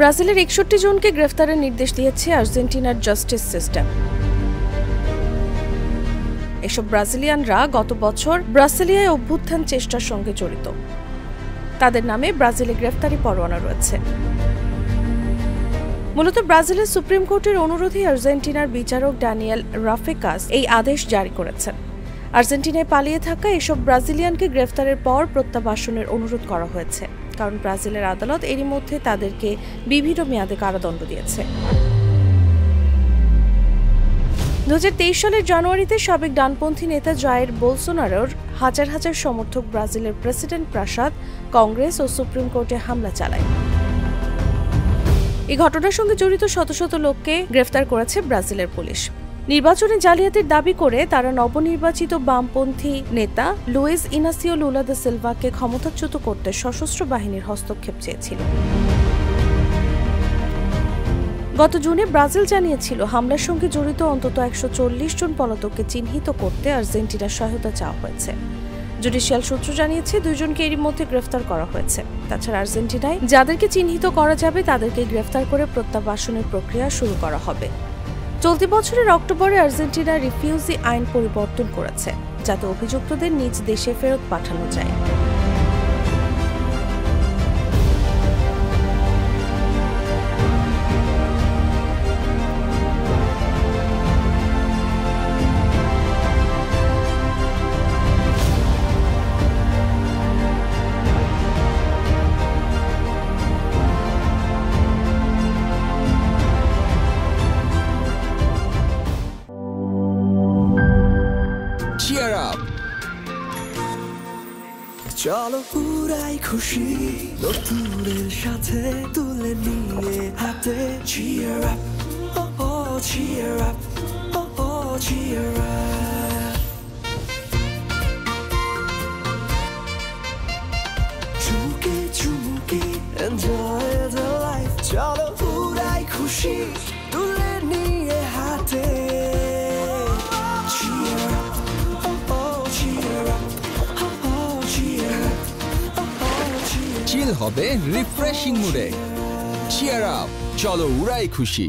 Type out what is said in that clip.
ব্রাজিলের ৬১ জনকে গ্রেফতারের নির্দেশ দিয়েছে আর্জেন্টিনার জাস্টিস সিস্টেম। এসব ব্রাজিলিয়ানরা গত বছর ব্রাসিলিয়ায় অভ্যুত্থান চেষ্টার সঙ্গে জড়িত। তাদের নামে ব্রাজিলে গ্রেফতারি পরোয়ানা রয়েছে। মূলত ব্রাজিলের সুপ্রিম কোর্টের অনুরোধে আর্জেন্টিনার বিচারক ড্যানিয়েল রাফেকাস এই আদেশ জারি করেছেন। আর্জেন্টিনায় পালিয়ে থাকা এসব ব্রাজিলিয়ানকে গ্রেফতারের পর প্রত্যাবাসনের অনুরোধ করা হয়েছে, কারণ ব্রাজিলের আদালত এরই মধ্যে তাদেরকে বিভিন্ন মেয়াদে কারাদণ্ড দিয়েছে। ২০২৩ সালের জানুয়ারিতে সাবেক ডানপন্থী নেতা জাইর বোলসোনারোর হাজার হাজার সমর্থক ব্রাজিলের প্রেসিডেন্ট প্রাসাদ, কংগ্রেস ও সুপ্রিম কোর্টে হামলা চালায়। এই ঘটনার সঙ্গে জড়িত শত শত লোককে গ্রেফতার করেছে ব্রাজিলের পুলিশ। নির্বাচনে জালিয়াতির দাবি করে তারা নবনির্বাচিত বামপন্থী নেতা লুইস ইনাসিও লুলা দা সিলভাকে ক্ষমতাচ্যুত করতে সশস্ত্র বাহিনীর হস্তক্ষেপ চেয়েছিল। গত জুনে ব্রাজিল জানিয়েছিল হামলার সঙ্গে জড়িত অন্তত ১৪০ জন পলাতককে চিহ্নিত করতে আর্জেন্টিনার সহায়তা চাওয়া হয়েছে। জুডিশিয়াল সূত্র জানিয়েছে ২ জনকে এরই মধ্যে গ্রেফতার করা হয়েছে। তাছাড়া আর্জেন্টিনায় যাদেরকে চিহ্নিত করা যাবে তাদেরকে গ্রেফতার করে প্রত্যাবাসনের প্রক্রিয়া শুরু করা হবে। চলতি বছরের অক্টোবরে আর্জেন্টিনা রিফিউজি আইন পরিবর্তন করেছে, যাতে অভিযুক্তদের নিজ দেশে ফেরত পাঠানো যায়। Cheer up! চলো পুরাই খুশি নতুনের সাথে তুলে নিয়ে হাতে Cheer up! Oh oh cheer up! Oh oh cheer up! চুমুকে চুমুকে enjoy the life চলো পুরাই খুশি তুলে নিয়ে হাতে চিল হবে রিফ্রেশিং মুডে। চিয়ার আপ, চলো উড়াই খুশি।